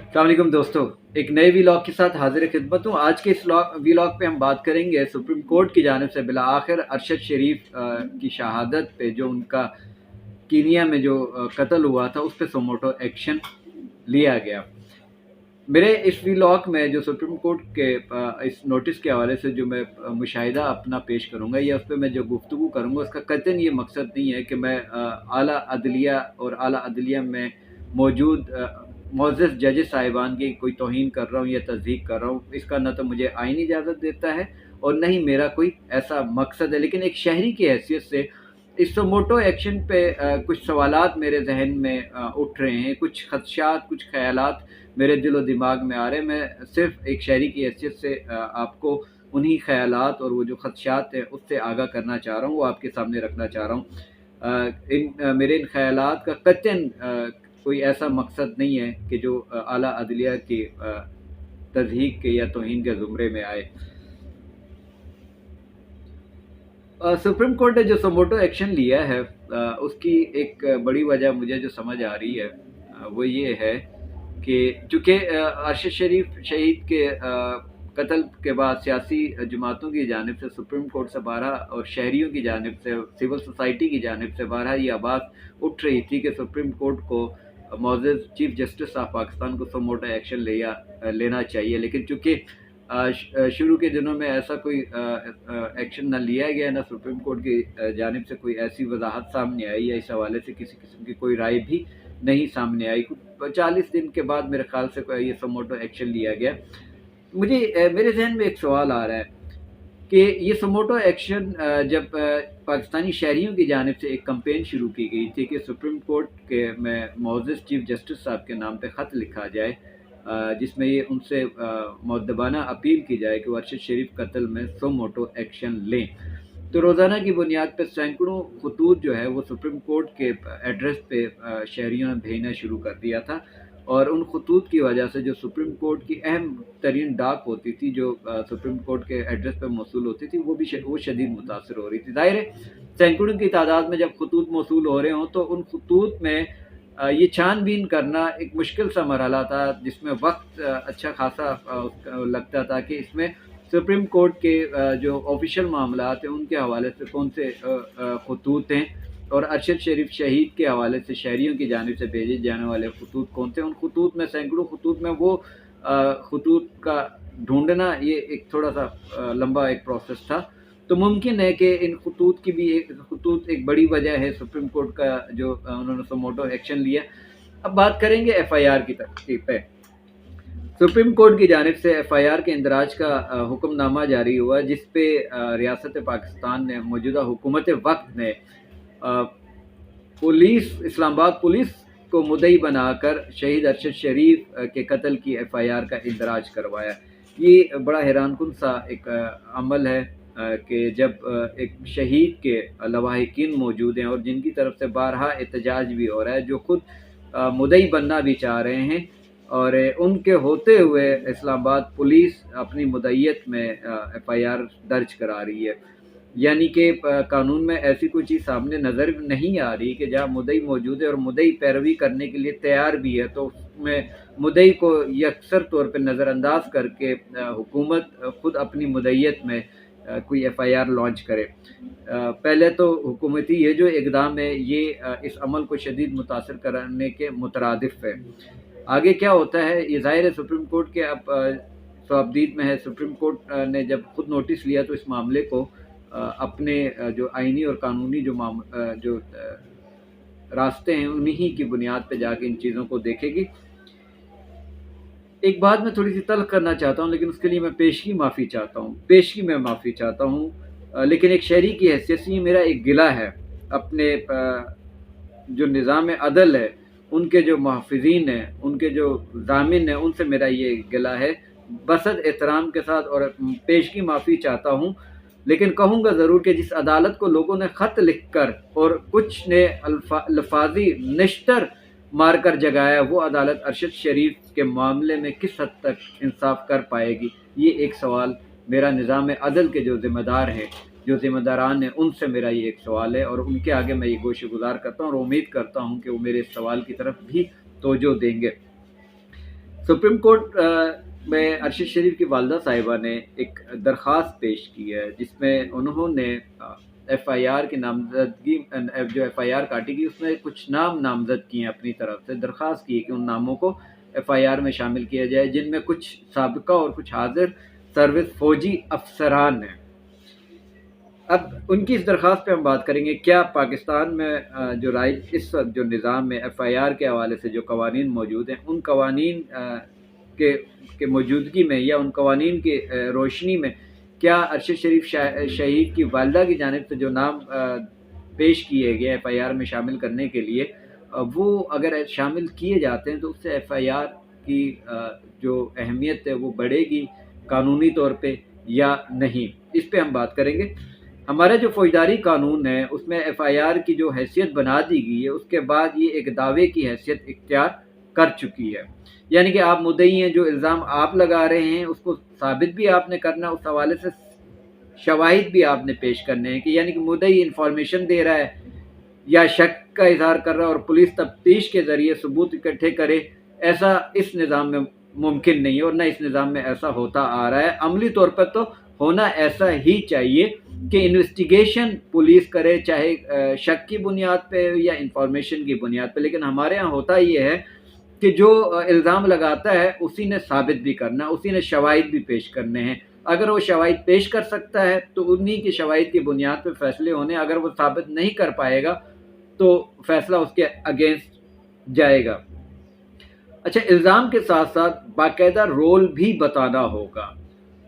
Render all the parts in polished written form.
अस्सलाम वालेकुम दोस्तों, एक नए वीलॉग के साथ हाजिर खिदमत हूँ। आज के इस वीलॉग पे हम बात करेंगे सुप्रीम कोर्ट की जानिब से बिला आखिर अरशद शरीफ की शहादत पे, जो उनका कीनिया में जो कत्ल हुआ था, उस पर सुमोटो एक्शन लिया गया। मेरे इस वीलॉग में जो सुप्रीम कोर्ट के इस नोटिस के हवाले से जो मैं मुशाहिदा अपना पेश करूँगा, या उस पर मैं जो गुफ्तगू करूँगा, उसका कतई ये मकसद नहीं है कि मैं आला अदलिया और आला अदलिया में मौजूद मोअज़्ज़ज़ जज साहिबान की कोई तौहीन कर रहा हूँ या तज़दीक कर रहा हूँ। इसका न तो मुझे आईनी इजाज़त देता है और न ही मेरा कोई ऐसा मकसद है। लेकिन एक शहरी की हैसियत से इस सुमोटो एक्शन पे कुछ सवालात मेरे जहन में उठ रहे हैं, कुछ खदशात, कुछ ख़यालात मेरे दिलो दिमाग में आ रहे हैं। मैं सिर्फ़ एक शहरी की हैसियत से आपको उन्हीं ख़यालात और वो जो खदशात हैं उससे आगाह करना चाह रहा हूँ, वो आपके सामने रखना चाह रहा हूँ। मेरे इन ख़यालात का कतई कोई ऐसा मकसद नहीं है कि जो आला अदलिया की तज़हीक के या तौहीन के ज़ुमरे में आए। सुप्रीम कोर्ट ने जो सुमोटो एक्शन लिया है, उसकी एक बड़ी वजह मुझे जो समझ आ रही है, वो ये है कि चूँकि अरशद शरीफ शहीद के कत्ल के बाद सियासी जमातों की जानिब से सुप्रीम कोर्ट से बारहा और शहरियों की जानिब से, सिविल सोसाइटी की जानिब से बारहा ये आवाज़ उठ रही थी कि सुप्रीम कोर्ट को मोअज़्ज़ज़ चीफ जस्टिस ऑफ पाकिस्तान को सुमोटो एक्शन लेना चाहिए। लेकिन चूँकि शुरू के दिनों में ऐसा कोई एक्शन ना लिया गया, ना सुप्रीम कोर्ट की जानिब से कोई ऐसी वजाहत सामने आई, या इस हवाले से किसी किस्म की कोई राय भी नहीं सामने आई। 40 दिन के बाद मेरे ख्याल से ये सुमोटो एक्शन लिया गया। मुझे मेरे जहन में एक सवाल आ रहा है कि ये सुमोटो एक्शन जब पाकिस्तानी शहरियों की जानिब से एक कैंपेन शुरू की गई थी कि सुप्रीम कोर्ट के में मोअज़्ज़ज़ चीफ जस्टिस साहब के नाम पे ख़त लिखा जाए, जिसमें ये उनसे मुअद्दबाना अपील की जाए कि वो अरशद शरीफ कत्ल में सुमोटो एक्शन लें। तो रोज़ाना की बुनियाद पर सैकड़ों खतूत जो है वो सुप्रीम कोर्ट के एड्रेस पे शहरियों ने भेजना शुरू कर दिया था, और उन खतूत की वजह से जो सुप्रीम कोर्ट की अहम तरीन डाक होती थी, जो सुप्रीम कोर्ट के एड्रेस पे मौसूल होती थी, वो शदीद मुतासर हो रही थी। ज़ाहिर है, सैकड़ों की तादाद में जब खतूत मौसूल हो रहे हों तो उन खतूत में ये छानबीन करना एक मुश्किल सा मरहला था, जिसमें वक्त अच्छा खासा लगता था कि इसमें सुप्रीम कोर्ट के जो ऑफिशियल मामलात हैं उनके हवाले से कौन से खतूत हैं, और अरशद शरीफ शहीद के हवाले से शहरियों की जानिब से भेजे जाने वाले खतूत कौन थे। उन खतूत में, सैकड़ों खतूत में, वो खतूत का ढूंढना ये एक थोड़ा सा लंबा एक प्रोसेस था। तो मुमकिन है कि इन खतूत की भी खतूत एक बड़ी वजह है सुप्रीम कोर्ट का जो उन्होंने सुमोटो एक्शन लिया। अब बात करेंगे FIR की तरकीब पे। सुप्रीम कोर्ट की जानिब से FIR के इंदराज का हुक्मनामा जारी हुआ, जिस पे रियासत पाकिस्तान ने, मौजूदा हुकूमत वक्त ने इस्लामाबाद पुलिस को मुद्दई बनाकर शहीद अरशद शरीफ के कत्ल की FIR का इंदराज करवाया। ये बड़ा हैरानकुन सा एक अमल है कि जब एक शहीद के लवाहिकीन मौजूद हैं और जिनकी तरफ से बारहा एहतजाज भी हो रहा है, जो खुद मुद्दई बनना भी चाह रहे हैं, और उनके होते हुए इस्लामाबाद पुलिस अपनी मुद्दईयत में FIR दर्ज करा रही है। यानी कि कानून में ऐसी कोई चीज़ सामने नज़र नहीं आ रही कि जहाँ मुद्दई मौजूद है और मुद्दई पैरवी करने के लिए तैयार भी है, तो उसमें मुद्दई को यकसर तौर पे नज़रअंदाज करके हुकूमत खुद अपनी मुद्दईयत में कोई FIR लॉन्च करे। पहले तो हुकूमती ये जो इक़दाम है, ये इस अमल को शदीद मुतासर करने के मुतरादिफ है। आगे क्या होता है, ये ज़ाहिर है सुप्रीम कोर्ट के अब सवाबदीद में है। सुप्रीम कोर्ट ने जब खुद नोटिस लिया तो इस मामले को अपने जो आइनी और कानूनी जो रास्ते हैं, उन्हीं की बुनियाद पे जाके इन चीज़ों को देखेगी। एक बात मैं थोड़ी सी तल्ख़ करना चाहता हूँ, लेकिन उसके लिए मैं पेशगी माफ़ी चाहता हूँ। लेकिन एक शहरी की हैसियत से मेरा एक गिला है अपने जो निज़ाम अदल है, उनके जो मुहफ़्फ़िज़ीन हैं, उनके जो ज़ामिन हैं, उनसे मेरा ये गिला है। बसत एहतराम के साथ और पेशगी माफ़ी चाहता हूँ, लेकिन कहूँगा ज़रूर कि जिस अदालत को लोगों ने ख़त लिख कर और कुछ ने लफ़ाज़ी निश्तर मार कर जगाया, वो अदालत अरशद शरीफ के मामले में किस हद तक इंसाफ़ कर पाएगी? ये एक सवाल मेरा निज़ाम अदल के जो ज़िम्मेदार हैं, जो ज़िम्मेदारान हैं, उनसे मेरा ये एक सवाल है, और उनके आगे मैं ये गोशेगुज़ार करता हूँ और उम्मीद करता हूँ कि वो मेरे इस सवाल की तरफ भी तवज्जो देंगे। सुप्रीम कोर्ट में अरशद शरीफ की वालदा साहिबा ने एक दरख्वास्त पेश की है जिसमें उन्होंने एफआईआर की नामजदगी जो एफआईआर काटी गई उसमें कुछ नाम नामजद किए हैं अपनी तरफ से, दरख्वास्त की है कि उन नामों को एफआईआर में शामिल किया जाए जिनमें कुछ साबिका और कुछ हाजिर सर्विस फौजी अफसरान हैं। अब उनकी इस दरख्वास्त पे हम बात करेंगे। क्या पाकिस्तान में जो राइज इस वक्त जो निज़ाम में एफआईआर के हवाले से जो कवानीन मौजूद हैं उन कवानीन के मौजूदगी में या उन कवानीन की रोशनी में क्या अरशद शरीफ शहीद की वालदा की जानिब से जो नाम पेश किए गए एफआईआर में शामिल करने के लिए वो अगर शामिल किए जाते हैं तो उससे एफआईआर की जो अहमियत है वो बढ़ेगी कानूनी तौर पे या नहीं, इस पे हम बात करेंगे। हमारा जो फौजदारी कानून है उसमें एफआईआर की जो हैसियत बना दी गई है उसके बाद ये एक दावे की हैसियत इख्तियार कर चुकी है, यानी कि आप मुद्दई हैं, जो इल्ज़ाम आप लगा रहे हैं उसको साबित भी आपने करना, उस हवाले से शवाहिद भी आपने पेश करने हैं कि यानी कि मुद्दई इंफॉर्मेशन दे रहा है या शक का इजहार कर रहा है और पुलिस तफ्तीश के ज़रिए सबूत इकट्ठे करे, ऐसा इस निज़ाम में मुमकिन नहीं है और न इस निज़ाम में ऐसा होता आ रहा है। अमली तौर पर तो होना ऐसा ही चाहिए कि इन्वेस्टिगेशन पुलिस करे, चाहे शक की बुनियाद पे या इंफॉर्मेशन की बुनियाद पे, लेकिन हमारे यहाँ होता ये है कि जो इल्ज़ाम लगाता है उसी ने साबित भी करना, उसी ने शवाहिद भी पेश करने हैं। अगर वो शवाहिद पेश कर सकता है तो उन्हीं की शवाहिद की बुनियाद पे फैसले होने, अगर वो साबित नहीं कर पाएगा तो फैसला उसके अगेंस्ट जाएगा। अच्छा, इल्ज़ाम के साथ साथ बाकायदा रोल भी बताना होगा,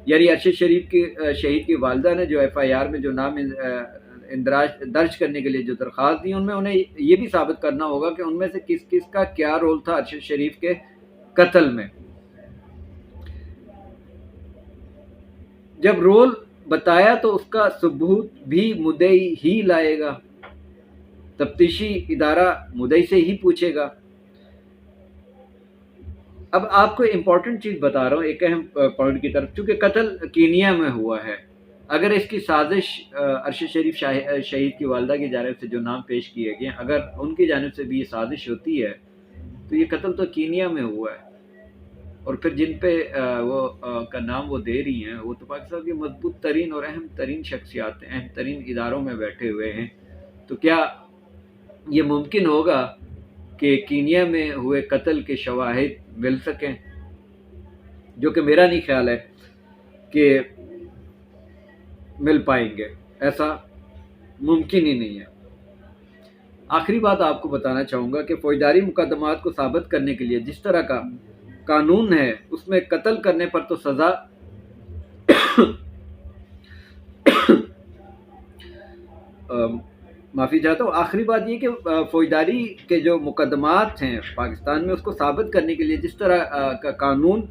यानी अरशद शरीफ की शहीद की वालदा ने जो एफआईआर में जो नाम इंदराज दर्ज करने के लिए जो दरख्वास्त दी उनमें उन्हें ये भी साबित करना होगा कि उनमें से किस किस का क्या रोल था अरशद शरीफ के कत्ल में। जब रोल बताया तो उसका सबूत भी मुद्दई ही लाएगा, तफ्तीशी इदारा मुद्दई से ही पूछेगा। अब आपको इम्पोर्टेंट चीज़ बता रहा हूँ एक अहम पॉइंट की तरफ, चूँकि कत्ल कीनिया में हुआ है, अगर इसकी साजिश अरशद शरीफ शहीद की वालदा की जानिब से जो नाम पेश किए गए अगर उनकी जानिब से भी ये साजिश होती है तो ये कत्ल तो कीनिया में हुआ है और फिर जिन पे का नाम वो दे रही हैं वो तो पाकिस्तान की मजबूत तरीन और अहम तरीन शख्सियात हैं, अहम तरीन इदारों में बैठे हुए हैं। तो क्या ये मुमकिन होगा कि कीनिया में हुए कत्ल के शवाहिद मिल सकें, जो कि मेरा नहीं ख्याल है कि मिल पाएंगे, ऐसा मुमकिन ही नहीं है। आखिरी बात आपको बताना चाहूँगा कि फौजदारी मुकदमात को साबित करने के लिए जिस तरह का कानून है उसमें कत्ल करने पर तो सज़ा माफ़ी चाहता हूँ। आखिरी बात ये कि फौजदारी के जो मुकदमात हैं पाकिस्तान में उसको साबित करने के लिए जिस तरह का कानून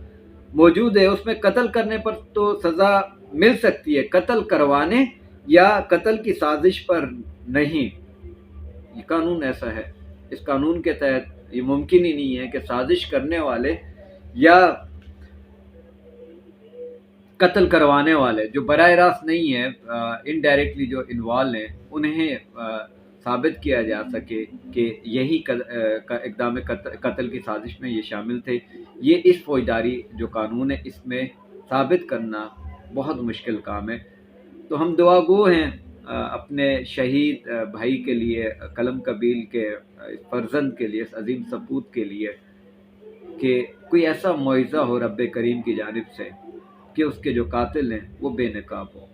मौजूद है उसमें कत्ल करने पर तो सज़ा मिल सकती है, कत्ल करवाने या कत्ल की साजिश पर नहीं। ये कानून ऐसा है, इस कानून के तहत ये मुमकिन ही नहीं है कि साजिश करने वाले या कत्ल करवाने वाले जो बराह रास्त नहीं है, इनडायरेक्टली जो इन्वॉल्व हैं, उन्हें साबित किया जा सके कि यही इक़दाम कत्ल की साजिश में ये शामिल थे। ये इस फौजदारी जो कानून है इसमें साबित करना बहुत मुश्किल काम है। तो हम दुआगो हैं अपने शहीद भाई के लिए, कलम कबील के फर्जंद के लिए, इस अजीम सपूत के लिए कि कोई ऐसा मुआवज़ा हो रब करीम की जानिब से कि उसके जो कातिल हैं वो बेनकाब हो।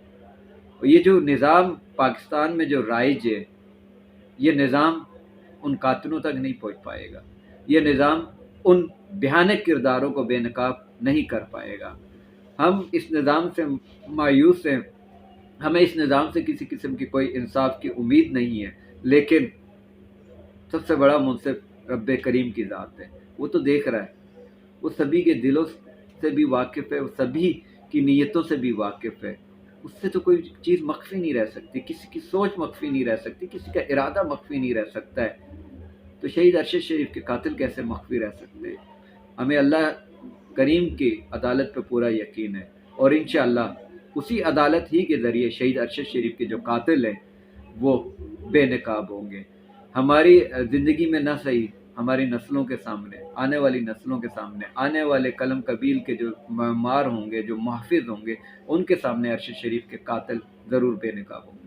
और ये जो निज़ाम पाकिस्तान में जो राइज है ये निज़ाम उन कातिलों तक नहीं पहुँच पाएगा, ये निज़ाम उन भयानक किरदारों को बेनकाब नहीं कर पाएगा। हम इस निज़ाम से मायूस हैं, हमें इस निज़ाम से किसी किस्म की कोई इंसाफ की उम्मीद नहीं है, लेकिन सबसे बड़ा मुनसिफ रब करीम की ज़ात है, वो तो देख रहा है, वो सभी के दिलों से भी वाकिफ़ है, वो सभी की नीयतों से भी वाकिफ़ है। उससे तो कोई चीज़ मख्फी नहीं रह सकती, किसी की सोच मख्फी नहीं रह सकती, किसी का इरादा मख्फी नहीं रह सकता है। तो शहीद अरशद शरीफ के कातिल कैसे मख्फी रह सकते हैं? हमें अल्लाह करीम की अदालत पर पूरा यकीन है और इंशाअल्लाह उसी अदालत ही के ज़रिए शहीद अरशद शरीफ के जो कातिल हैं वो बेनकाब होंगे। हमारी ज़िंदगी में ना सही ہماری نسلوں کے سامنے، آنے والی نسلوں کے سامنے، آنے والے قلم قبیل کے جو معمار ہوں گے، جو محافظ ہوں گے، ان کے سامنے عرش شریف کے قاتل ضرور بے نقاب ہوں گے۔